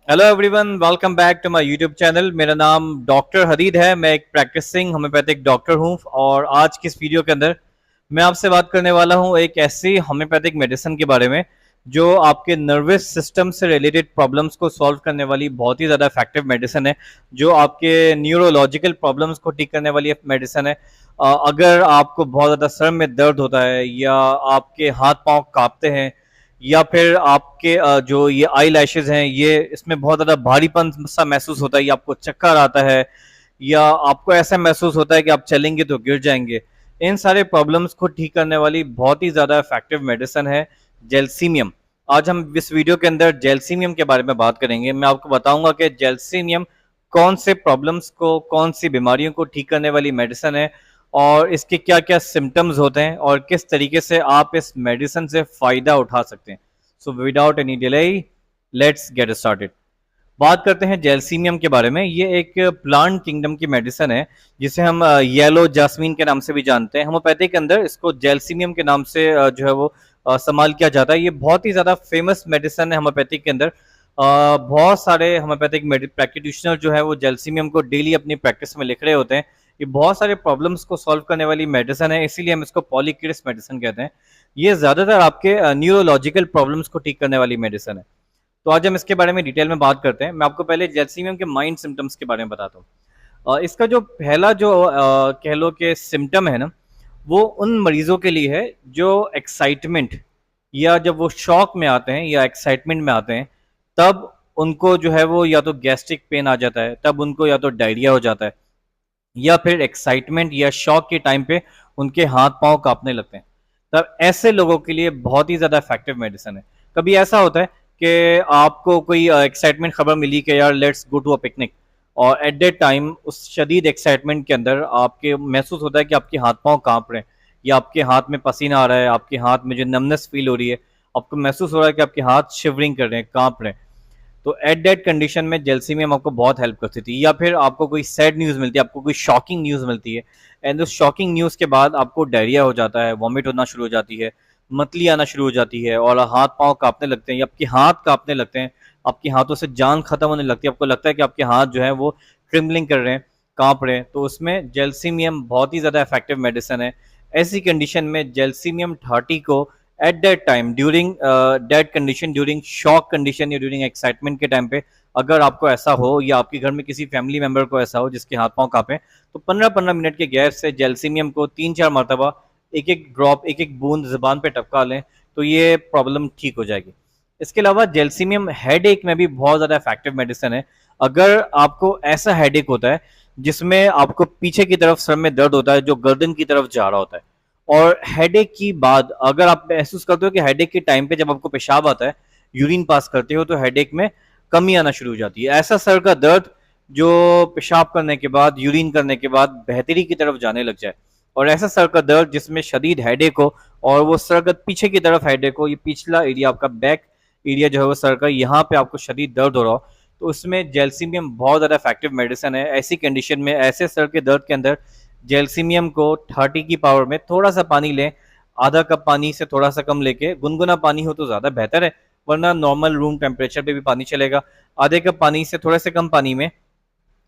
Hello everyone, welcome back to my YouTube channel. मेरा नाम doctor हदीद है। मैं एक प्रैक्टिसिंग होम्योपैथिक डॉक्टर हूं और आज की इस वीडियो के अंदर मैं आपसे बात करने वाला हूं एक ऐसी होम्योपैथिक मेडिसिन के बारे में जो आपके नर्वस सिस्टम से रिलेटेड प्रॉब्लम्स को सॉल्व करने वाली बहुत ही ज़्यादा इफेक्टिव मेडिसिन है, जो आपके न्यूरोलॉजिकल प्रॉब्लम्स को ठीक करने वाली मेडिसिन है। अगर आपको बहुत ज़्यादा सर में दर्द होता है या आपके हाथ पांव कांपते हैं या फिर आपके जो ये आई लैशेज हैं ये इसमें बहुत ज़्यादा भारीपन सा महसूस होता है या आपको चक्कर आता है या आपको ऐसा महसूस होता है कि आप चलेंगे तो गिर जाएंगे, इन सारे प्रॉब्लम्स को ठीक करने वाली बहुत ही ज़्यादा इफेक्टिव मेडिसिन है जेलसीमियम। आज हम इस वीडियो के अंदर जेलसीमियम के बारे में बात करेंगे। मैं आपको बताऊंगा कि जेलसीमियम कौन से प्रॉब्लम्स को, कौन सी बीमारियों को ठीक करने वाली मेडिसिन है और इसके क्या क्या सिम्टम्स होते हैं और किस तरीके से आप इस मेडिसिन से फ़ायदा उठा सकते हैं। So without any delay, let's get started. बात करते हैं जेलसीमियम के बारे में। ये एक प्लांट किंगडम की मेडिसिन है जिसे हम येलो जास्मीन के नाम से भी जानते हैं। होम्योपैथी के अंदर इसको जेलसीमियम के नाम से जो है वो इस्तेमाल किया जाता है। ये बहुत ही ज़्यादा फेमस मेडिसिन है होम्योपैथी के अंदर। बहुत सारे होम्योपैथिक प्रैक्टिशनर जो है वो जेलसीमियम को डेली अपनी प्रैक्टिस में लिख रहे होते हैं। ये बहुत सारे प्रॉब्लम्स को सॉल्व करने वाली मेडिसिन है, इसीलिए हम इसको पॉलीक्रिस मेडिसिन कहते हैं। ये ज़्यादातर आपके न्यूरोलॉजिकल प्रॉब्लम्स को ठीक करने वाली मेडिसिन है। तो आज हम इसके बारे में डिटेल में बात करते हैं। मैं आपको पहले जेलसीमियम के माइंड सिम्टम्स के बारे में बताता हूँ। इसका जो पहला जो कह लो कि सिम्टम है ना, वो उन मरीजों के लिए है जो एक्साइटमेंट या जब वो शॉक में आते हैं या एक्साइटमेंट में आते हैं, तब उनको जो है वो या तो गैस्ट्रिक पेन आ जाता है, तब उनको या तो डायरिया हो जाता है या फिर एक्साइटमेंट या शॉक के टाइम पे उनके हाथ पांव कांपने लगते हैं। तब ऐसे लोगों के लिए बहुत ही ज़्यादा इफेक्टिव मेडिसिन है। कभी ऐसा होता है कि आपको कोई एक्साइटमेंट खबर मिली कि यार let's go to a picnic, और एट दैट टाइम उस शदीद एक्साइटमेंट के अंदर आपके महसूस होता है कि आपके हाथ पांव कांप रहे हैं या आपके हाथ में पसीना आ रहा है, आपके हाथ में जो नमनेस फील हो रही है, आपको महसूस हो रहा है कि आपके हाथ शिवरिंग कर रहे हैं, कांप रहे हैं। तो एट दैट कंडीशन में जेलसीमियम आपको बहुत हेल्प करती थी। या फिर आपको कोई सैड न्यूज़ मिलती है, आपको कोई शॉकिंग न्यूज़ मिलती है एंड उस शॉकिंग न्यूज़ के बाद आपको डायरिया हो जाता है, वॉमिट होना शुरू हो जाती है, मतली आना शुरू हो जाती है और हाथ पांव कांपने लगते हैं या आपके हाथ कांपने लगते हैं, आपके हाथों से जान खत्म होने लगती है, आपको लगता है कि आपके हाथ जो है वो ट्रिम्बलिंग कर रहे हैं, कांप रहे हैं। तो उसमें जेलसीमियम बहुत ही ज़्यादा इफेक्टिव मेडिसिन है। ऐसी कंडीशन में जेलसीमियम 30 को eight that time during that condition, during shock condition या ड्यूरिंग एक्साइटमेंट के टाइम पे अगर आपको ऐसा हो या आपके घर में किसी फैमिली मेंबर को ऐसा हो जिसके हाथ पांव कांपे, तो 15-15 मिनट के गैप से जेलसीमियम को 3-4 मरतबा एक एक ड्रॉप, एक एक बूंद ज़बान पे टपका लें तो ये प्रॉब्लम ठीक हो जाएगी। इसके अलावा जेलसीमियम हेड एक में भी बहुत ज़्यादा इफेक्टिव मेडिसिन है। अगर आपको ऐसा हेड एक होता है जिसमें आपको पीछे की तरफ सर में दर्द होता है जो गर्दन की तरफ जा रहा होता है, और हेडेक की बाद अगर आप महसूस करते हो कि हेडेक के टाइम पे जब आपको पेशाब आता है, यूरिन पास करते हो, तो हेडेक में कमी आना शुरू हो जाती है। ऐसा सर का दर्द जो पेशाब करने के बाद, यूरिन करने के बाद बेहतरी की तरफ जाने लग जाए, और ऐसा सर का दर्द जिसमें शदीद हेडेक हो और वो सर का पीछे की तरफ हेडेक हो, ये पिछला एरिया आपका बैक एरिया जो है वो सर का, यहाँ पे आपको शदीद दर्द हो रहा हो, तो उसमें जेलसीमियम बहुत ज़्यादा इफेक्टिव मेडिसिन है। ऐसी कंडीशन में, ऐसे सर के दर्द के अंदर जेलसीमियम को 30 की पावर में थोड़ा सा पानी लें, आधा कप पानी से थोड़ा सा कम लेके, गुनगुना पानी हो तो ज़्यादा बेहतर है, वरना नॉर्मल रूम टेम्परेचर पे भी पानी चलेगा। आधे कप पानी से थोड़े से कम पानी में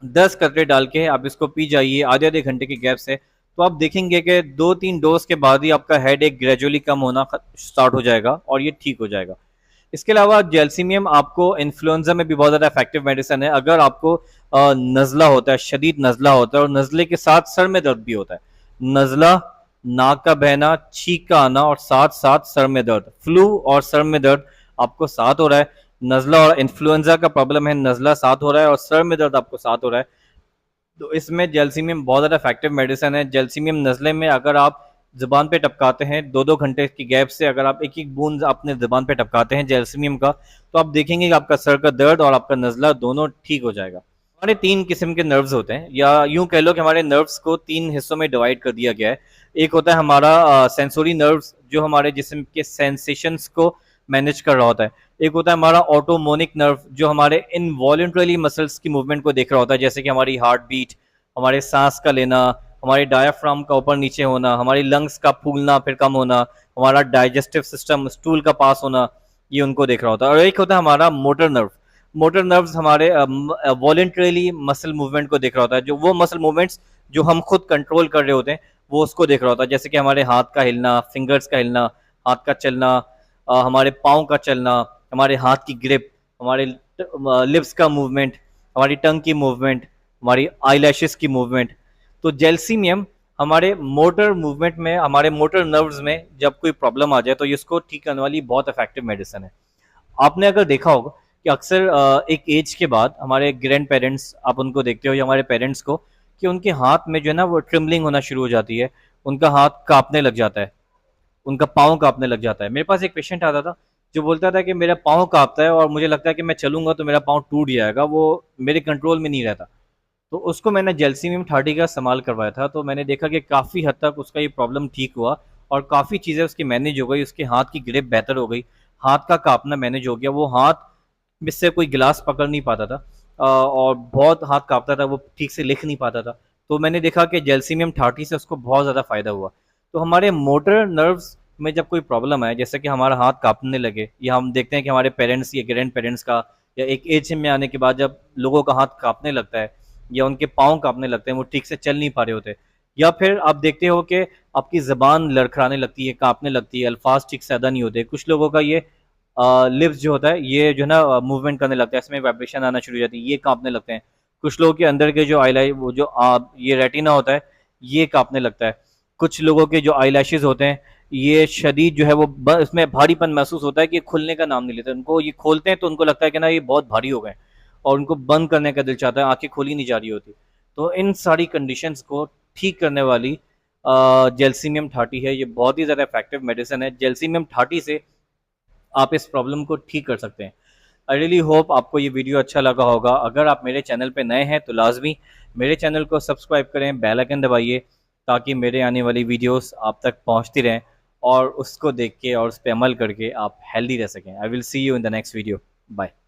10 कतरे डाल के आप इसको पी जाइए आधे आधे घंटे के गैप से, तो आप देखेंगे कि 2-3 डोज के बाद ही आपका हेड एक ग्रेजुअली कम होना स्टार्ट हो जाएगा और ये ठीक हो जाएगा। इसके अलावा जेलसीमियम आपको इन्फ्लुएंजा में भी बहुत ज़्यादा इफेक्टिव मेडिसिन है। अगर आपको नज़ला होता है, शदीद नज़ला होता है और नज़ले के साथ सर में दर्द भी होता है, नज़ला, नाक का बहना, छींक का आना और साथ साथ सर में दर्द, फ्लू और सर में दर्द आपको साथ हो रहा है, नज़ला और इन्फ्लुएंजा का प्रॉब्लम है, नज़ला साथ हो रहा है और सर में दर्द आपको साथ हो रहा है, तो इसमें जेलसीमियम बहुत ज़्यादा इफेक्टिव मेडिसिन है। जेलसीमियम नज़ले में अगर आप ज़ुबान पे टपकाते हैं 2-2 घंटे की गैप से, अगर आप एक एक बूंद अपने ज़ुबान पे टपकाते हैं जेलसीमियम का, तो आप देखेंगे कि आपका सर का दर्द और आपका नज़ला दोनों ठीक हो जाएगा। हमारे 3 किस्म के नर्व्स होते हैं, या यूं कह लो कि हमारे नर्व्स को 3 हिस्सों में डिवाइड कर दिया गया है। एक होता है हमारा सेंसोरी नर्व्स जो हमारे जिस्म के सेंसेशंस को मैनेज कर रहा होता है। एक होता है हमारा ऑटोमोनिक नर्व जो हमारे इनवॉलंटरीली मसल्स की मूवमेंट को देख रहा होता है, जैसे कि हमारी हार्ट बीट, हमारे सांस का लेना, हमारे डायाफ्राम का ऊपर नीचे होना, हमारी लंग्स का फूलना फिर कम होना, हमारा डाइजेस्टिव सिस्टम, स्टूल का पास होना, ये उनको देख रहा होता है। और एक होता है हमारा मोटर नर्व मोटर नर्व्स हमारे वॉलेंटरीली मसल मूवमेंट को देख रहा होता है, जो वो मसल मूवमेंट्स जो हम खुद कंट्रोल कर रहे होते हैं वो उसको देख रहा होता है, जैसे कि हमारे हाथ का हिलना, फिंगर्स का हिलना, हाथ का चलना, हमारे पाँव का चलना, हमारे हाथ की ग्रिप, हमारे लिप्स का मूवमेंट, हमारी टंग की मूवमेंट, हमारी आई की मूवमेंट। तो जेलसीमियम हमारे मोटर मूवमेंट में, हमारे मोटर नर्व्स में जब कोई प्रॉब्लम आ जाए तो इसको ठीक करने वाली बहुत इफेक्टिव मेडिसिन है। आपने अगर देखा होगा कि अक्सर एक एज के बाद हमारे ग्रैंड पेरेंट्स, आप उनको देखते हो या हमारे पेरेंट्स को, कि उनके हाथ में जो है ना वो ट्रिमलिंग होना शुरू हो जाती है, उनका हाथ कांपने लग जाता है, उनका पाँव कांपने लग जाता है। मेरे पास एक पेशेंट आता था जो बोलता था कि मेरा पाँव कांपता है और मुझे लगता है कि मैं चलूंगा तो मेरा पाँव टूट जाएगा, वो मेरे कंट्रोल में नहीं रहता। तो उसको मैंने जेलसीमियम 30 का इस्तेमाल करवाया था, तो मैंने देखा कि काफ़ी हद तक उसका ये प्रॉब्लम ठीक हुआ और काफ़ी चीज़ें उसकी मैनेज हो गई, उसके हाथ की ग्रिप बेहतर हो गई, हाथ का कांपना मैनेज हो गया, वो हाथ जिससे कोई गिलास पकड़ नहीं पाता था, और बहुत हाथ कांपता था, वो ठीक से लिख नहीं पाता था। तो मैंने देखा कि जेलसीमियम 30 से उसको बहुत ज़्यादा फ़ायदा हुआ। तो हमारे मोटर नर्व्स में जब कोई प्रॉब्लम आए, जैसे कि हमारा हाथ कांपने लगे, या हम देखते हैं कि हमारे पेरेंट्स या ग्रैंड पेरेंट्स का, या एक एज में आने के बाद जब लोगों का हाथ कांपने लगता है या उनके पाँव कांपने लगते हैं, वो ठीक से चल नहीं पा रहे होते, या फिर आप देखते हो कि आपकी ज़बान लड़खड़ाने लगती है, कांपने लगती है, अल्फाज ठीक से अदा नहीं होते। कुछ लोगों का ये लिप्स जो होता है ये जो है ना मूवमेंट करने लगता है, इसमें वाइब्रेशन आना शुरू हो जाती है, ये कांपने लगते हैं। कुछ लोगों के अंदर के जो आईलाई वो जो ये रेटिना होता है ये कांपने लगता है। कुछ लोगों के जो आईलैशेस होते हैं ये शदीद जो है वो इसमें भारीपन महसूस होता है कि खुलने का नाम नहीं लेते, उनको ये खोलते हैं तो उनको लगता है कि ना ये बहुत भारी हो गए, और उनको बंद करने का दिल चाहता है, आंखें खोली नहीं जा रही होती। तो इन सारी कंडीशंस को ठीक करने वाली जेलसीमियम 30 है, ये बहुत ही ज़्यादा इफेक्टिव मेडिसिन है। जेलसीमियम 30 से आप इस प्रॉब्लम को ठीक कर सकते हैं। आई रियली होप आपको ये वीडियो अच्छा लगा होगा। अगर आप मेरे चैनल पे नए हैं तो लाजमी मेरे चैनल को सब्सक्राइब करें, बेल आइकन दबाइए, ताकि मेरे आने वाली वीडियोस आप तक पहुंचती रहें और उसको देख के और उस पर अमल करके आप हेल्दी रह सकें। I will see you in the next video. Bye.